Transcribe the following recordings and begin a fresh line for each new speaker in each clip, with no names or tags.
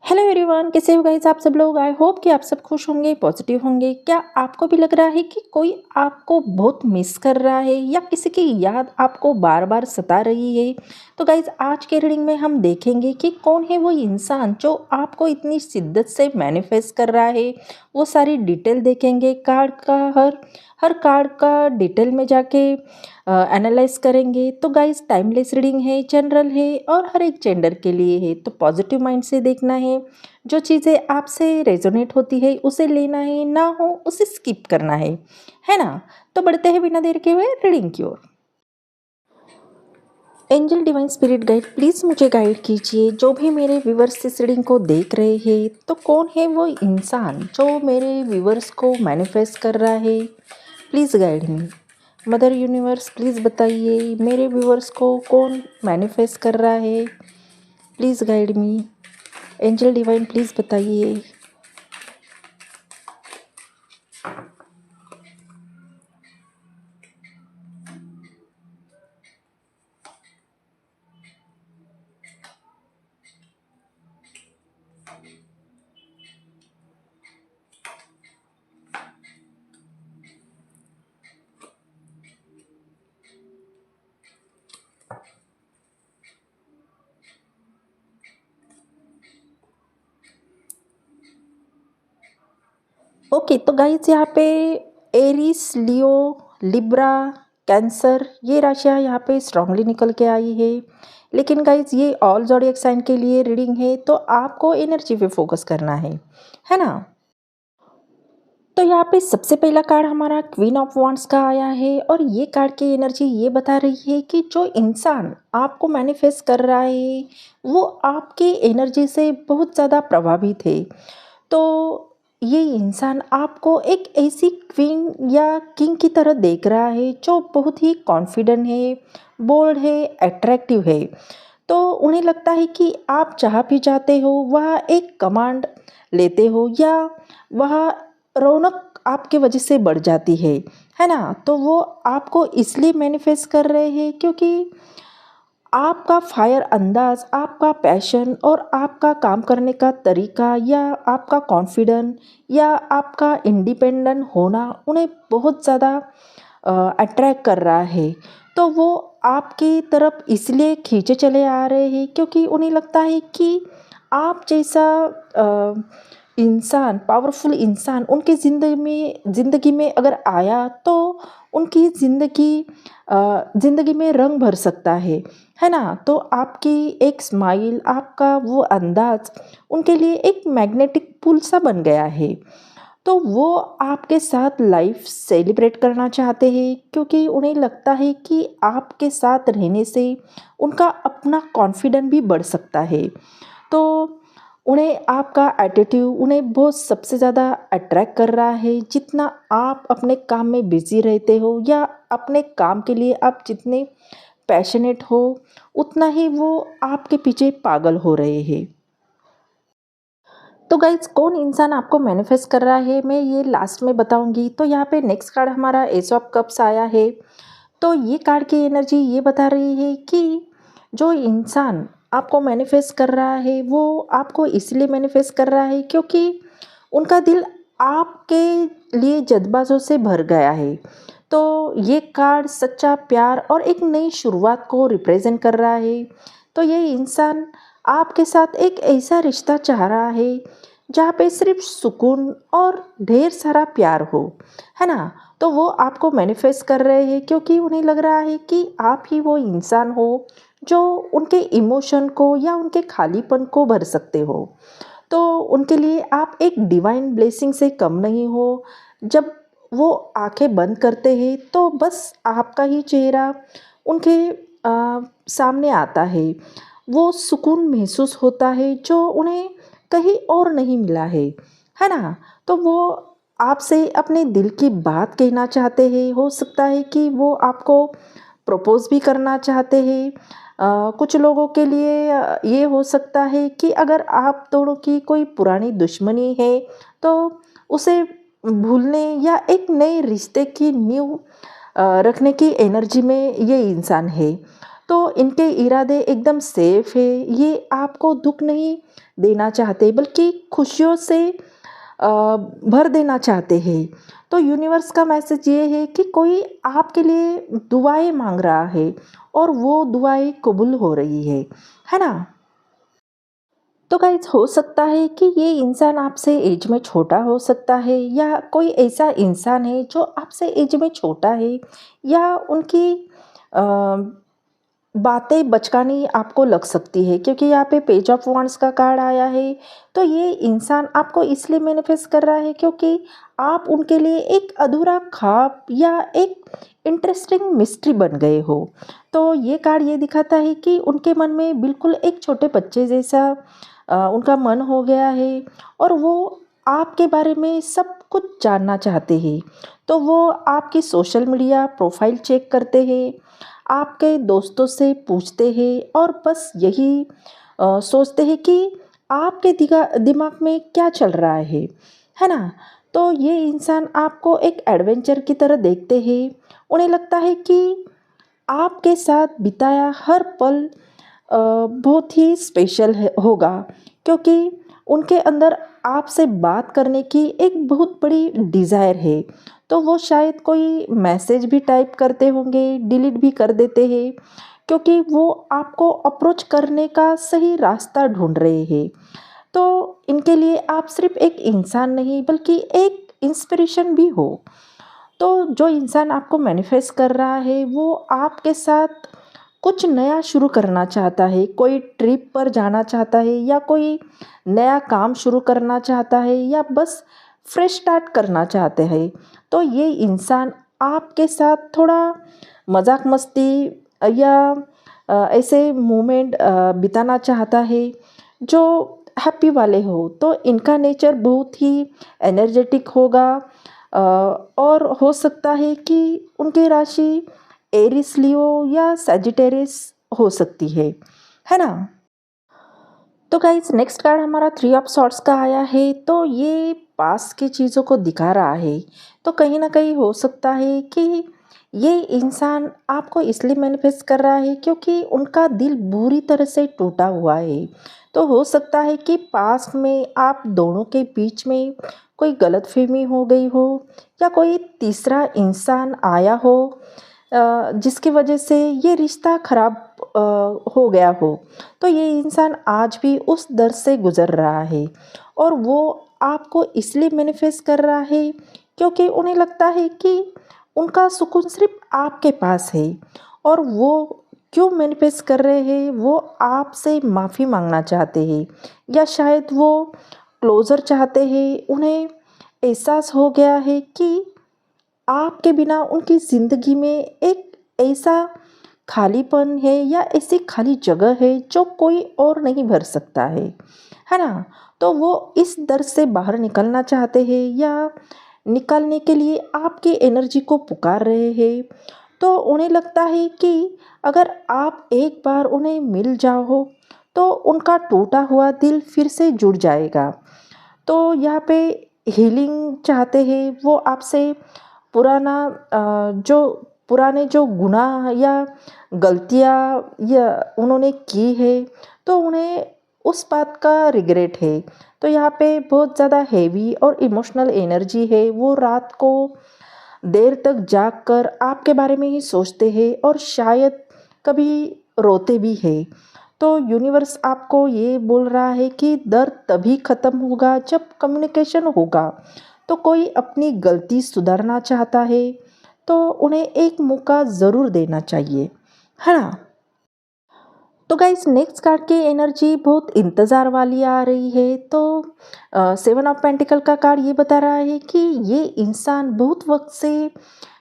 Hello everyone, कैसे हो guys आप सब लोग। आई होप कि आप सब खुश होंगे, पॉजिटिव होंगे। क्या आपको भी लग रहा है कि कोई आपको बहुत मिस कर रहा है या किसी की याद आपको बार बार सता रही है? तो गाइस आज के रीडिंग में हम देखेंगे कि कौन है वो इंसान जो आपको इतनी शिद्दत से मैनिफेस्ट कर रहा है। वो सारी डिटेल देखेंगे, कार्ड का हर कार्ड का डिटेल में जाके एनालाइज करेंगे। तो गाइस टाइमलेस रीडिंग है, जनरल है और हर एक जेंडर के लिए है। तो पॉजिटिव माइंड से देखना है। जो चीज़ें आपसे रेजोनेट होती है उसे लेना है, ना हो उसे स्किप करना है ना। तो बढ़ते हैं बिना देर के हुए रीडिंग की ओर। Angel divine spirit guide please मुझे गाइड कीजिए। जो भी मेरे व्यूवर्स इस रीडिंग को देख रहे हैं, तो कौन है वो इंसान जो मेरे व्यूवर्स को मैनिफेस्ट कर रहा है? Please guide me. Mother universe please बताइए मेरे व्यूवर्स को कौन मैनिफेस्ट कर रहा है। Please guide me. Angel divine please बताइए। ओके, तो गाइस यहाँ पे एरिस, लियो, लिब्रा, कैंसर ये राशियाँ यहाँ पे स्ट्रांगली निकल के आई है। लेकिन गाइस ये ऑल ज़ोडिएक साइन के लिए रीडिंग है, तो आपको एनर्जी पे फोकस करना है ना। तो यहाँ पे सबसे पहला कार्ड हमारा क्वीन ऑफ वांड्स का आया है और ये कार्ड की एनर्जी ये बता रही है कि जो इंसान आपको मैनिफेस्ट कर रहा है वो आपकी एनर्जी से बहुत ज़्यादा प्रभावित है। तो ये इंसान आपको एक ऐसी क्वीन या किंग की तरह देख रहा है जो बहुत ही कॉन्फिडेंट है, बोल्ड है, अट्रैक्टिव है। तो उन्हें लगता है कि आप जहाँ भी जाते हो वह एक कमांड लेते हो या वह रौनक आपके वजह से बढ़ जाती है ना। तो वो आपको इसलिए मैनिफेस्ट कर रहे हैं क्योंकि आपका फायर अंदाज, आपका पैशन और आपका काम करने का तरीका या आपका कॉन्फिडेंस या आपका इंडिपेंडेंट होना उन्हें बहुत ज़्यादा अट्रैक्ट कर रहा है। तो वो आपकी तरफ इसलिए खींचे चले आ रहे हैं क्योंकि उन्हें लगता है कि आप जैसा इंसान, पावरफुल इंसान उनकी ज़िंदगी में अगर आया तो उनकी ज़िंदगी में रंग भर सकता है ना। तो आपकी एक स्माइल, आपका वो अंदाज उनके लिए एक मैग्नेटिक पुल सा बन गया है। तो वो आपके साथ लाइफ सेलिब्रेट करना चाहते हैं क्योंकि उन्हें लगता है कि आपके साथ रहने से उनका अपना कॉन्फिडेंस भी बढ़ सकता है। तो उन्हें आपका एटीट्यूड उन्हें बहुत सबसे ज़्यादा अट्रैक्ट कर रहा है। जितना आप अपने काम में बिजी रहते हो या अपने काम के लिए आप जितने पैशनेट हो, उतना ही वो आपके पीछे पागल हो रहे हैं। तो गाइज कौन इंसान आपको मैनिफेस्ट कर रहा है मैं ये लास्ट में बताऊंगी। तो यहाँ पे नेक्स्ट कार्ड हमारा एस ऑफ कप्स आया है। तो ये कार्ड की एनर्जी ये बता रही है कि जो इंसान आपको मैनिफेस्ट कर रहा है वो आपको इसलिए मैनिफेस्ट कर रहा है क्योंकि उनका दिल आपके लिए जज्बातों से भर गया है। तो ये कार्ड सच्चा प्यार और एक नई शुरुआत को रिप्रेजेंट कर रहा है। तो ये इंसान आपके साथ एक ऐसा रिश्ता चाह रहा है जहाँ पे सिर्फ सुकून और ढेर सारा प्यार हो, है ना। तो वो आपको मैनिफेस्ट कर रहे हैं क्योंकि उन्हें लग रहा है कि आप ही वो इंसान हो जो उनके इमोशन को या उनके खालीपन को भर सकते हो। तो उनके लिए आप एक डिवाइन ब्लेसिंग से कम नहीं हो। जब वो आंखें बंद करते हैं तो बस आपका ही चेहरा उनके सामने आता है। वो सुकून महसूस होता है जो उन्हें कहीं और नहीं मिला है ना। तो वो आपसे अपने दिल की बात कहना चाहते हैं। हो सकता है कि वो आपको प्रपोज भी करना चाहते हैं। कुछ लोगों के लिए ये हो सकता है कि अगर आप दोनों की कोई पुरानी दुश्मनी है तो उसे भूलने या एक नए रिश्ते की नींव रखने की एनर्जी में ये इंसान है। तो इनके इरादे एकदम सेफ है, ये आपको दुख नहीं देना चाहते बल्कि खुशियों से भर देना चाहते हैं। तो यूनिवर्स का मैसेज ये है कि कोई आपके लिए दुआएं मांग रहा है और वो दुआएं कबूल हो रही है ना। तो गाइस हो सकता है कि ये इंसान आपसे एज में छोटा हो सकता है, या कोई ऐसा इंसान है जो आपसे एज में छोटा है, या उनकी अ, बातें बचकानी आपको लग सकती है, क्योंकि यहाँ पे पेज ऑफ वांड्स का कार्ड आया है। तो ये इंसान आपको इसलिए मैनिफेस्ट कर रहा है क्योंकि आप उनके लिए एक अधूरा ख्वाब या एक इंटरेस्टिंग मिस्ट्री बन गए हो। तो ये कार्ड ये दिखाता है कि उनके मन में बिल्कुल एक छोटे बच्चे जैसा उनका मन हो गया है, और वो आपके बारे में सब कुछ जानना चाहते हैं। तो वो आपकी सोशल मीडिया प्रोफाइल चेक करते हैं, आपके दोस्तों से पूछते हैं, और बस यही सोचते हैं कि आपके दिमाग में क्या चल रहा है ना। तो ये इंसान आपको एक एडवेंचर की तरह देखते हैं। उन्हें लगता है कि आपके साथ बिताया हर पल बहुत ही स्पेशल है होगा, क्योंकि उनके अंदर आपसे बात करने की एक बहुत बड़ी डिज़ायर है। तो वो शायद कोई मैसेज भी टाइप करते होंगे, डिलीट भी कर देते हैं, क्योंकि वो आपको अप्रोच करने का सही रास्ता ढूंढ रहे हैं। तो इनके लिए आप सिर्फ एक इंसान नहीं बल्कि एक इंस्पिरेशन भी हो। तो जो इंसान आपको मैनिफेस्ट कर रहा है वो आपके साथ कुछ नया शुरू करना चाहता है, कोई ट्रिप पर जाना चाहता है, या कोई नया काम शुरू करना चाहता है, या बस फ्रेश स्टार्ट करना चाहते हैं। तो ये इंसान आपके साथ थोड़ा मजाक मस्ती या ऐसे मोमेंट बिताना चाहता है जो हैप्पी वाले हो। तो इनका नेचर बहुत ही एनर्जेटिक होगा, और हो सकता है कि उनकी राशि एरिस लियो या सैजिटेरियस हो सकती है ना। तो गाइस नेक्स्ट कार्ड हमारा थ्री ऑफ सॉर्ड्स का आया है। तो ये पास की चीज़ों को दिखा रहा है। तो कहीं ना कहीं हो सकता है कि ये इंसान आपको इसलिए मैनिफेस्ट कर रहा है क्योंकि उनका दिल बुरी तरह से टूटा हुआ है। तो हो सकता है कि पास में आप दोनों के बीच में कोई गलतफहमी हो गई हो, या कोई तीसरा इंसान आया हो जिसकी वजह से ये रिश्ता खराब हो गया हो। तो ये इंसान आज भी उस दर्द से गुजर रहा है, और वो आपको इसलिए मैनिफेस्ट कर रहा है क्योंकि उन्हें लगता है कि उनका सुकून सिर्फ आपके पास है। और वो क्यों मैनिफेस्ट कर रहे हैं, वो आपसे माफ़ी मांगना चाहते हैं, या शायद वो क्लोज़र चाहते हैं। उन्हें एहसास हो गया है कि आपके बिना उनकी ज़िंदगी में एक ऐसा खालीपन है, या ऐसी खाली जगह है जो कोई और नहीं भर सकता है ना। तो वो इस दर्द से बाहर निकलना चाहते हैं, या निकालने के लिए आपकी एनर्जी को पुकार रहे हैं। तो उन्हें लगता है कि अगर आप एक बार उन्हें मिल जाओ तो उनका टूटा हुआ दिल फिर से जुड़ जाएगा। तो यहाँ पे हीलिंग चाहते हैं वो आपसे। पुराना जो पुराने जो गुनाह या गलतियाँ या उन्होंने की है, तो उन्हें उस बात का रिग्रेट है। तो यहाँ पे बहुत ज़्यादा हेवी और इमोशनल एनर्जी है। वो रात को देर तक जाग कर आपके बारे में ही सोचते हैं, और शायद कभी रोते भी हैं। तो यूनिवर्स आपको ये बोल रहा है कि दर्द तभी ख़त्म होगा जब कम्युनिकेशन होगा। तो कोई अपनी गलती सुधारना चाहता है तो उन्हें एक मौका ज़रूर देना चाहिए, है ना। तो गाइस नेक्स्ट कार्ड की एनर्जी बहुत इंतज़ार वाली आ रही है। तो सेवन ऑफ पेंटिकल का कार्ड ये बता रहा है कि ये इंसान बहुत वक्त से,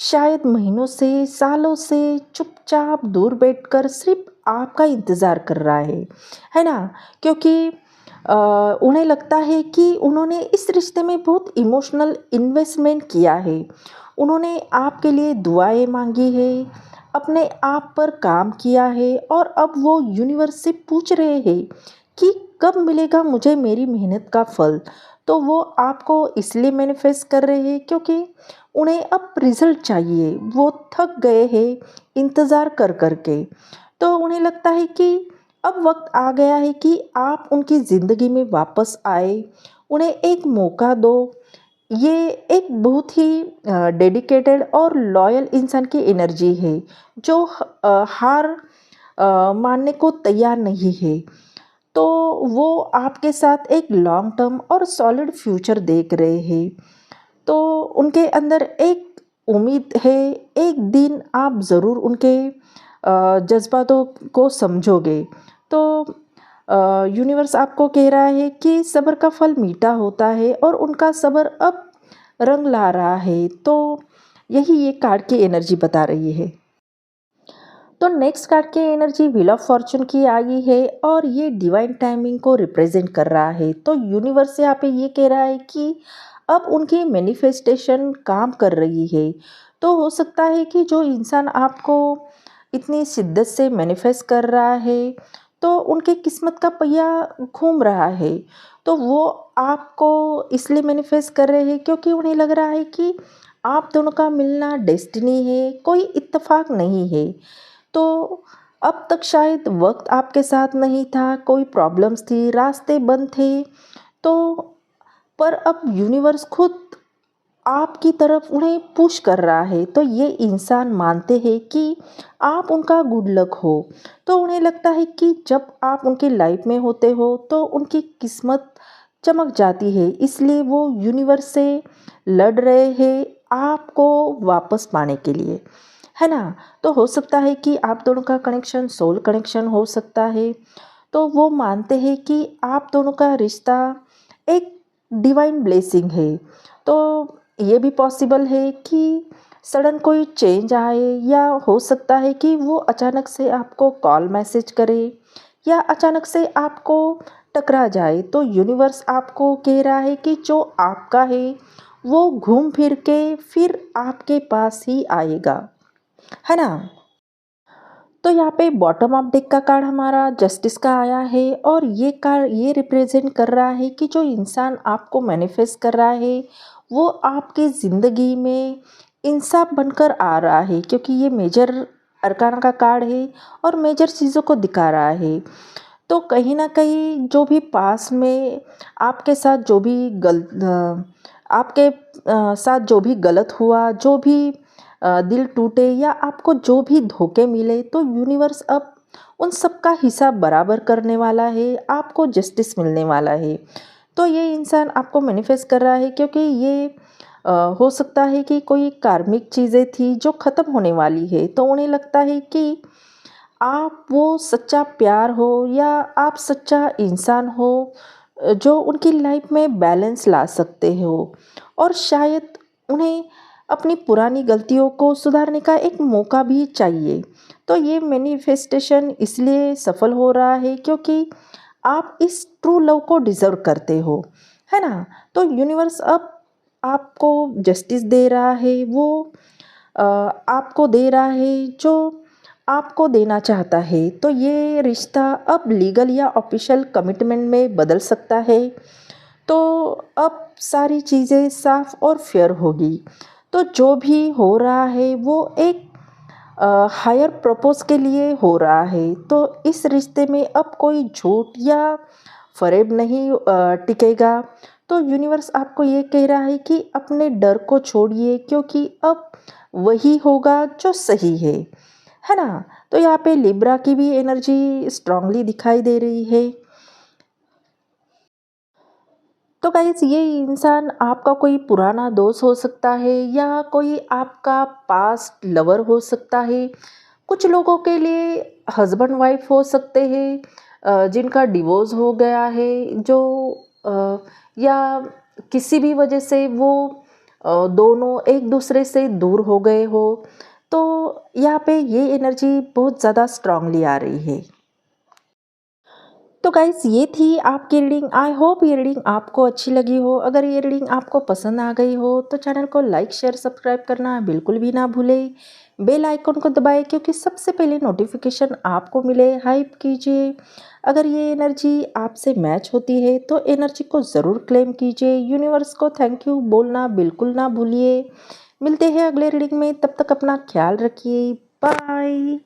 शायद महीनों से, सालों से चुपचाप दूर बैठकर सिर्फ आपका इंतज़ार कर रहा है ना। क्योंकि उन्हें लगता है कि उन्होंने इस रिश्ते में बहुत इमोशनल इन्वेस्टमेंट किया है। उन्होंने आपके लिए दुआएं मांगी है, अपने आप पर काम किया है, और अब वो यूनिवर्स से पूछ रहे हैं कि कब मिलेगा मुझे मेरी मेहनत का फल। तो वो आपको इसलिए मैनिफेस्ट कर रहे हैं क्योंकि उन्हें अब रिजल्ट चाहिए। वो थक गए हैं इंतज़ार कर कर के। तो उन्हें लगता है कि अब वक्त आ गया है कि आप उनकी ज़िंदगी में वापस आए, उन्हें एक मौका दो। ये एक बहुत ही डेडिकेटेड और लॉयल इंसान की एनर्जी है, जो हार मानने को तैयार नहीं है। तो वो आपके साथ एक लॉन्ग टर्म और सॉलिड फ्यूचर देख रहे हैं। तो उनके अंदर एक उम्मीद है, एक दिन आप ज़रूर उनके जज़्बातों को समझोगे। तो यूनिवर्स आपको कह रहा है कि सब्र का फल मीठा होता है और उनका सब्र अब रंग ला रहा है। तो यही ये कार्ड की एनर्जी बता रही है। तो नेक्स्ट कार्ड की एनर्जी व्हील ऑफ फॉर्चून की आई है और ये डिवाइन टाइमिंग को रिप्रेजेंट कर रहा है। तो यूनिवर्स यहाँ पे ये कह रहा है कि अब उनकी मैनिफेस्टेशन काम कर रही है। तो हो सकता है कि जो इंसान आपको इतनी शिद्दत से मैनिफेस्ट कर रहा है, तो उनके किस्मत का पहिया घूम रहा है। तो वो आपको इसलिए मैनिफेस्ट कर रहे हैं क्योंकि उन्हें लग रहा है कि आप दोनों का मिलना डेस्टिनी है, कोई इत्तेफाक नहीं है। तो अब तक शायद वक्त आपके साथ नहीं था, कोई प्रॉब्लम्स थी, रास्ते बंद थे। तो पर अब यूनिवर्स खुद आपकी तरफ उन्हें पुश कर रहा है। तो ये इंसान मानते हैं कि आप उनका गुड लक हो। तो उन्हें लगता है कि जब आप उनकी लाइफ में होते हो तो उनकी किस्मत चमक जाती है, इसलिए वो यूनिवर्स से लड़ रहे हैं आपको वापस पाने के लिए, है ना। तो हो सकता है कि आप दोनों का कनेक्शन सोल कनेक्शन हो सकता है। तो वो मानते हैं कि आप दोनों का रिश्ता एक डिवाइन ब्लेसिंग है। तो ये भी पॉसिबल है कि सडन कोई चेंज आए, या हो सकता है कि वो अचानक से आपको कॉल मैसेज करे या अचानक से आपको टकरा जाए। तो यूनिवर्स आपको कह रहा है कि जो आपका है वो घूम फिर के फिर आपके पास ही आएगा, है ना। तो यहाँ पे बॉटम ऑफ डेक का कार्ड हमारा जस्टिस का आया है और ये कार्ड ये रिप्रेजेंट कर रहा है कि जो इंसान आपको मैनिफेस्ट कर रहा है वो आपकी ज़िंदगी में इंसाफ बनकर आ रहा है, क्योंकि ये मेजर अरकाना का कार्ड है और मेजर चीज़ों को दिखा रहा है। तो कहीं ना कहीं जो भी पास में आपके साथ जो भी आपके साथ जो भी गलत हुआ, जो भी दिल टूटे या आपको जो भी धोखे मिले, तो यूनिवर्स अब उन सब का हिसाब बराबर करने वाला है, आपको जस्टिस मिलने वाला है। तो ये इंसान आपको मैनिफेस्ट कर रहा है क्योंकि ये हो सकता है कि कोई कार्मिक चीज़ें थी जो ख़त्म होने वाली है। तो उन्हें लगता है कि आप वो सच्चा प्यार हो या आप सच्चा इंसान हो जो उनकी लाइफ में बैलेंस ला सकते हो, और शायद उन्हें अपनी पुरानी गलतियों को सुधारने का एक मौका भी चाहिए। तो ये मैनिफेस्टेशन इसलिए सफल हो रहा है क्योंकि आप इस ट्रू लव को डिज़र्व करते हो, है ना। तो यूनिवर्स अब आपको जस्टिस दे रहा है, वो आपको दे रहा है जो आपको देना चाहता है। तो ये रिश्ता अब लीगल या ऑफिशियल कमिटमेंट में बदल सकता है। तो अब सारी चीज़ें साफ और फेयर होगी। तो जो भी हो रहा है वो एक हायर पर्पस के लिए हो रहा है। तो इस रिश्ते में अब कोई झूठ या फरेब नहीं टिकेगा। तो यूनिवर्स आपको ये कह रहा है कि अपने डर को छोड़िए, क्योंकि अब वही होगा जो सही है ना। तो यहाँ पे लिब्रा की भी एनर्जी स्ट्रांगली दिखाई दे रही है। तो गाइस ये इंसान आपका कोई पुराना दोस्त हो सकता है या कोई आपका पास्ट लवर हो सकता है। कुछ लोगों के लिए हस्बैंड वाइफ हो सकते हैं जिनका डिवोर्स हो गया है, जो या किसी भी वजह से वो दोनों एक दूसरे से दूर हो गए हो। तो यहाँ पे ये एनर्जी बहुत ज़्यादा स्ट्रांगली आ रही है। तो गाइस ये थी आपकी रीडिंग। आई होप ये रीडिंग आपको अच्छी लगी हो। अगर ये रीडिंग आपको पसंद आ गई हो तो चैनल को लाइक शेयर सब्सक्राइब करना बिल्कुल भी ना भूलें। बेल आइकन को दबाएं क्योंकि सबसे पहले नोटिफिकेशन आपको मिले। हाइप कीजिए। अगर ये एनर्जी आपसे मैच होती है तो एनर्जी को ज़रूर क्लेम कीजिए। यूनिवर्स को थैंक यू बोलना बिल्कुल ना भूलिए। मिलते हैं अगले रीडिंग में, तब तक अपना ख्याल रखिए। बाय।